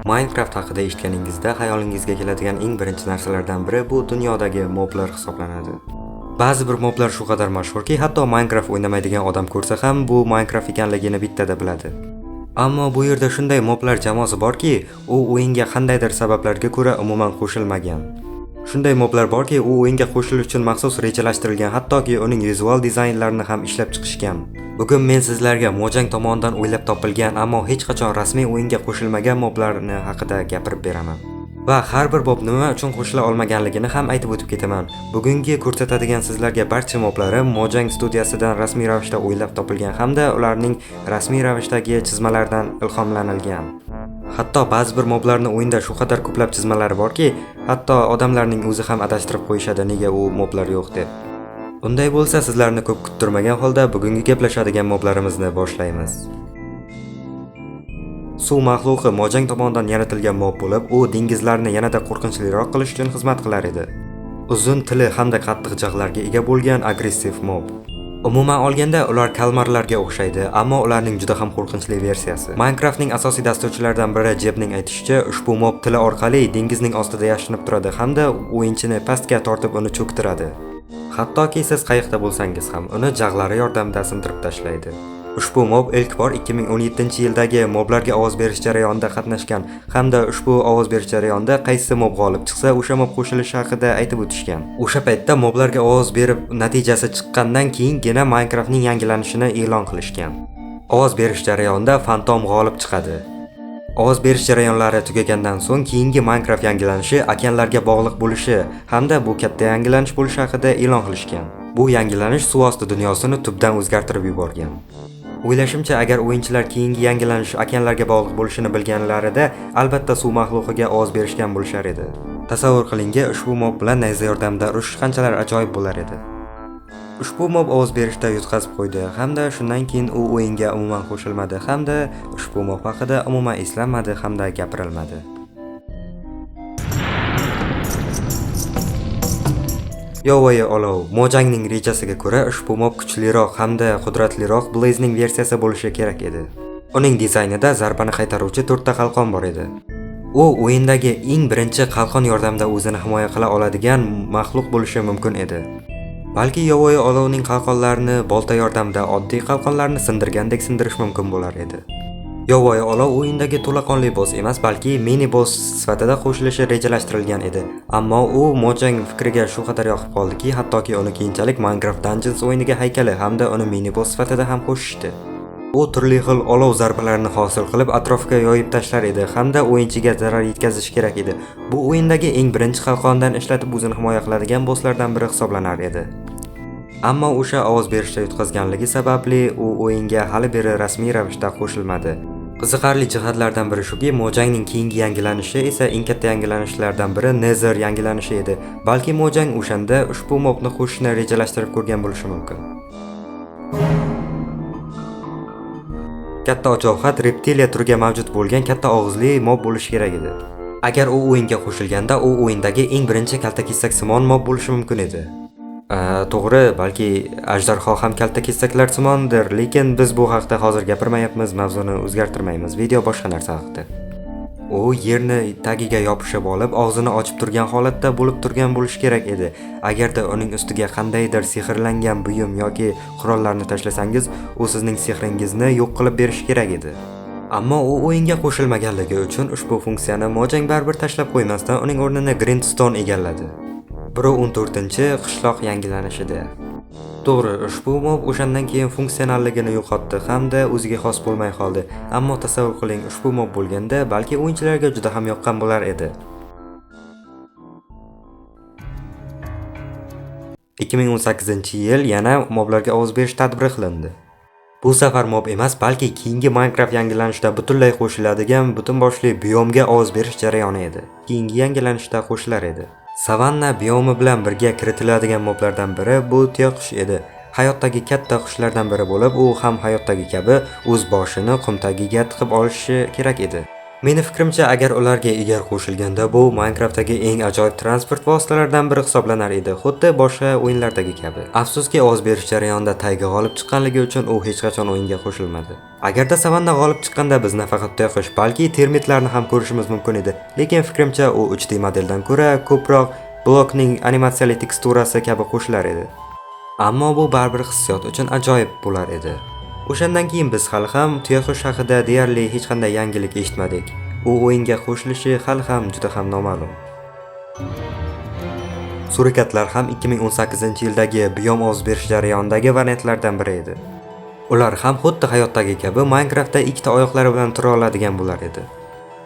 Minecraft haqida eshitganingizda xayolingizga keladigan eng birinchi narsalardan biri bu dunyodagi moblar hisoblanadi. Ba'zi bir moblar shu qadar mashhurki, hatto Minecraft o'ynamaydigan odam ko'rsa ham bu Minecraft ekanligini bittada biladi. Ammo bu yerda shunday moblar jamoasi borki, u o'yinga qandaydir sabablarga ko'ra umuman qo'shilmagan. Shunday moblar borki, u o'yinga qo'shilish uchun maxsus rejalashtirilgan, hattoki uning vizual dizaynlarini ham ishlab chiqishgan. Bugun men sizlarga Mojang tomonidan o'ylab topilgan, ammo hech qachon rasmiy o'yinga qo'shilmagan moblarni haqida gapirib beraman. Va har bir mob nima uchun qo'shila olmaganligini ham aytib o'tib ketaman. Bugungi ko'rsatadigan sizlarga barcha moblarim Mojang studiyasidan rasmiy ravishda o'ylab topilgan hamda ularning rasmiy ravishdagi chizmalaridan ilhomlanilgan. Hatto ba'zi bir moblarni o'yinda shu qadar ko'plab chizmalari borki, hatto odamlarning o'zi ham adashtirib qo'yishadi nega u moblar yo'q deb. Unday bo'lsa, sizlarni ko'p kuttirmagan holda bugungi gaplashadigan moblarimizni boshlaymiz. Suv maxluqi Mojang tomonidan yaratilgan mob bo'lib, u dengizlarni yanada qo'rqinchliroq qilish uchun xizmat qilar edi. Uzun tili hamda qattiq jag'larga ega bo'lgan agressiv mob. Umuman olganda ular kalmarlarga o'xshaydi, ammo ularning juda ham qo'rqinchli versiyasi. Minecraftning asosiy dasturchilaridan biri Jebning aytishicha, ushbu mob tili orqali dengizning ostida yashinib turadi hamda o'yinchini pastga tortib uni cho'ktiradi. Hattoki siz qayiqda bo'lsangiz ham uni jag'lari yordamida sindirib tashlaydi. Ushbu mob ilk bor 2017-yildagi moblarga ovoz berish jarayonida qatnashgan hamda ushbu ovoz berish jarayonida qaysi mob g'olib chiqsa, o'sha mob qo'shilishi haqida aytib o'tishgan. O'sha paytda moblarga ovoz berib, natijasi chiqqandan keyingina Minecraftning yangilanishini e'lon qilishgan. Ovoz berish jarayonida Fantom g'olib chiqadi. Ovoz berish jarayonlari tugagandan so'ng keyingi Minecraft yangilanishi okeanlarga bog'liq bo'lishi hamda bu katta yangilanish bo'lishi haqida e'lon qilishgan. Bu yangilanish suv osti dunyosini tubdan o'zgartirib yuborgan. O'ylashimcha, agar o'yinchilar keyingi yangilanish okeanlarga bog'liq bo'lishini bilganlarida, albatta suv maxluqiga ovoz berishgan bo'lishar edi. Tasavvur qilingi, ushbu mob bilan nayza yordamida urushish qanchalar ajoyib bo'lar edi. Ushbu mob ovoz berishda yutqazib qo'ydi hamda shundan keyin u o'yinga umuman qo'shilmadi hamda ushbu mob haqida umuman eslanmadi hamda gapirilmadi. Yovvoyi olov, Mojangning rejasiga ko'ra ushbu mob kuchliroq hamda qudratliroq Blazening versiyasi bo'lishi kerak edi. Uning dizaynida zarbani qaytaruvchi 4 ta qalqon bor edi. U o'yindagi eng birinchi qalqon yordamida o'zini himoya qila oladigan maxluq bo'lishi mumkin edi. Balki yovvoyi olovning qalqonlarini bolta yordamida oddiy qalqonlarni sindirgandek sindirish mumkin bo'lar edi. Yovvoyi olov o'yindagi to'laqonli boss emas, balki mini boss sifatida qo'shilishi rejalashtirilgan edi. Ammo u Mojang fikriga shu qadar yoqib qoldiki, hattoki uni keyinchalik Minecraft Dungeons o'yiniga haykali hamda uni mini boss sifatida ham qo'shishdi. U turli xil olov zarbalarini hosil qilib atrofga yoyib tashlar edi hamda o'yinchiga zarar yetkazishi kerak edi. Bu o'yindagi eng birinchi qalqondan ishlatib o'zini himoya qiladigan bosslardan biri hisoblanar edi. Ammo o'sha ovoz berishda yutqazganligi sababli u o'yinga hali beri rasmiy ravishda qo'shilmadi. Qiziqarli jihatlardan biri shuki, Mojangning keyingi yangilanishi esa eng katta yangilanishlardan biri Nether yangilanishi edi. Balki Mojang o'shanda ushbu mobni qo'shishni rejalashtirib ko'rgan bo'lishi mumkin. Katta ojoqat reptiliya turiga mavjud bo'lgan katta og'izli mob bo'lishi kerak edi. Agar u o'yinga qo'shilganda, u o'yindagi eng birinchi kaltakessak simon mob bo'lishi mumkin edi. To'g'ri, balki ajdarho ham kaltakessaklar simondir, lekin biz bu haqda hozir gapirmayapmiz, mavzuni o'zgartirmaymiz. Video boshqa narsa haqida. U yerni tagiga yopishib olib, og'zini ochib turgan holatda bo'lib turgan bo'lishi kerak edi. Agarda uning ustiga qandaydir sehrlangan buyum yoki qurollarni tashlasangiz, u sizning sehringizni yo'q qilib berishi kerak edi. Ammo u o'yinga qo'shilmaganligi uchun ushbu funksiyani Mojang baribir tashlab qo'ymasdan uning o'rnini Grindstone egalladi. 1/14-qishloq yangilanishida. To'g'ri, ushbu mob o'shandan keyin funksionalligini yo'qotdi hamda o'ziga xos bo'lmay qoldi. Ammo tasavvur qiling, ushbu mob bo'lganda balki o'yinchilarga juda ham yoqqan bo'lar edi. 2018-yil yana moblarga ovoz berish tadbiri qilindi. Bu safar mob emas, balki keyingi Minecraft yangilanishida butunlay qo'shiladigan butun boshli biomga ovoz berish jarayoni edi. Keyingi yangilanishda qo'shilar edi. Savanna biomi bilan birga kiritiladigan moblardan biri bu tuyaqush edi. Hayotdagi katta qushlardan biri bo'lib, u ham hayotdagi kabi o'z boshini qum tagiga tiqib olishi kerak edi. Meni fikrimcha, agar ularga egar qo'shilganda, bu Minecraftdagi eng ajoyib transport vositalaridan biri hisoblanar edi, xuddi boshqa o'yinlardagi kabi. Afsuski, ovoz berish jarayonida tayga g'olib chiqqanligi uchun u hech qachon o'yinga qo'shilmadi. Agarda savanna g'olib chiqqanda biz nafaqat tuyaqush, balki termitlarni ham ko'rishimiz mumkin edi. Lekin fikrimcha, u 3D modeldan ko'ra ko'proq blokning animatsiyali teksturasi kabi qo'shilar edi. Ammo bu baribir hissiyot uchun ajoyib bo'lar edi. O'shandan keyin biz hali ham tuyaqush haqida deyarli hech qanday yangilik eshitmadik. U o'yinga qo'shilishi hali ham juda ham noma'lum. Surikatlar ham 2018-yildagi biom ovoz berish jarayonidagi variantlardan biri edi. Ular ham xuddi hayotdagi kabi Minecraftda ikkita oyoqlari bilan tura oladigan bo'lar edi.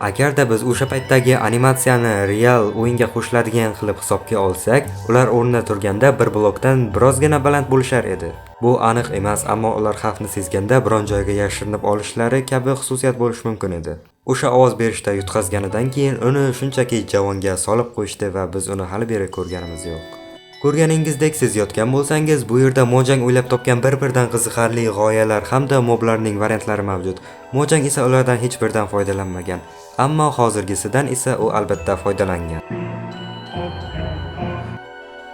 Agarda biz o'sha paytdagi animatsiyani real o'yinga qo'shiladigan qilib hisobga olsak, ular o'rnida turganda bir blokdan birozgina baland bo'lishar edi. Bu aniq emas, ammo ular xavfni sezganda biron joyga yashirinib olishlari kabi xususiyat bo'lishi mumkin edi. O'sha ovoz berishda yutqazganidan keyin uni shunchaki javonga solib qo'yishdi va biz uni hali beri ko'rganimiz yo'q. Ko'rganingizdek, siz yotgan bo'lsangiz, bu yerda Mojang o'ylab topgan bir-biridan qiziqarli g'oyalar hamda moblarning variantlari mavjud. Mojang esa ulardan hech biridan foydalanmagan, ammo hozirgisidan esa u albatta foydalangan.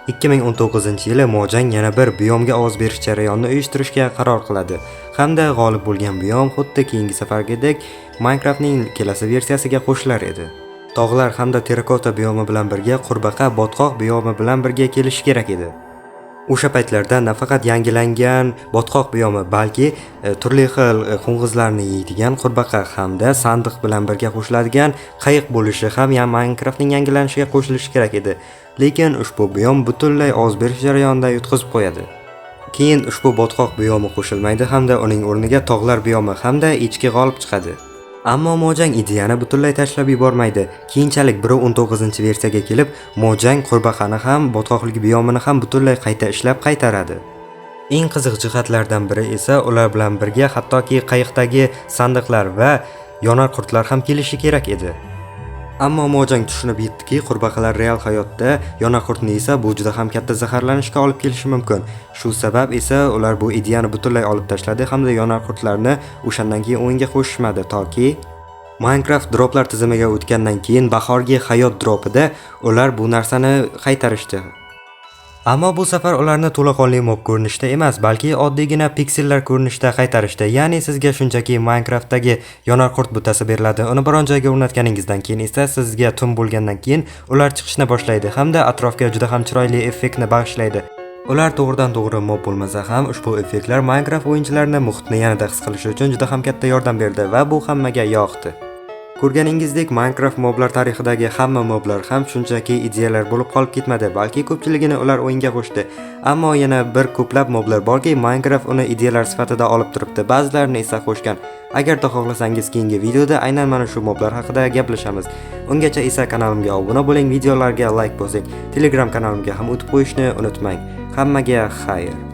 2019-yili Mojang yana bir biomga ovoz berish jarayonini uyushtirishga qaror qiladi, hamda g'olib bo'lgan biom xuddi keyingi safargidek Minecraftning kelasi versiyasiga qo'shilar edi. Tog'lar hamda terrakota biomi bilan birga qurbaqa botqoq biomi bilan birga kelishi kerak edi. O'sha paytlarda nafaqat yangilangan botqoq biomi, balki turli xil qo'ng'izlarni yeydigan qurbaqa hamda sandiq bilan birga qo'shiladigan qayiq bo'lishi ham Minecraftning yangilanishiga qo'shilishi kerak edi. Lekin ushbu biom butunlay ovoz berish jarayonida yutqizib qo'yadi. Keyin ushbu botqoq biomi qo'shilmaydi hamda uning o'rniga tog'lar biomi hamda echki g'olib chiqadi. Ammo Mojang ideyani butunlay tashlab yubormaydi. Keyinchalik 1.19-versiyaga kelib, Mojang qurbaqani ham, botqoqlik biomini ham butunlay qayta ishlab qaytaradi. Eng qiziq jihatlardan biri esa ular bilan birga hattoki qayiqdagi sandiqlar va yonar qurtlar ham kelishi kerak edi. Ammo Mojang tushunib yetdiki, qurbaqalar real hayotda yonar qurtni esa bu juda ham katta zaharlanishga olib kelishi mumkin. Shu sabab esa ular bu ideyani butunlay olib tashladi hamda yonar qurtlarni o'shandan keyin o'yinga qo'shishmadi, toki Minecraft droplar tizimiga o'tgandan keyin bahorgi hayot dropida ular bu narsani qaytarishdi. Ammo bu safar ularni to'laqonli mob ko'rinishda emas, balki oddiygina piksellar ko'rinishda qaytarishdi. Ya'ni sizga shunchaki Minecraftdagi yonar qurt butasi beriladi. Uni biron joyga o'rnatganingizdan keyin esa sizga tun bo'lgandan keyin ular chiqishni boshlaydi hamda atrofga juda ham chiroyli effektni bag'ishlaydi. Ular to'g'ridan-to'g'ri mob bo'lmasa ham, ushbu effektlar Minecraft o'yinchilarini muhitni yanada his qilishi uchun juda ham katta yordam berdi va bu hammaga yoqdi. Ko'rganingizdek, Minecraft moblar tarixidagi hamma moblar ham shunchaki ideyalar bo'lib qolib ketmadi, balki ko'pchiligini ular o'yinga qo'shdi. Ammo yana bir ko'plab moblar borki, Minecraft uni ideyalar sifatida olib turibdi, ba'zilarini esa qo'shgan. Agarda xohlasangiz, keyingi videoda aynan mana shu moblar haqida gaplashamiz. Ungacha esa kanalimga obuna bo'ling, videolarga like bosing, Telegram kanalimga ham o'tib qo'yishni unutmang. Hammaga xayr.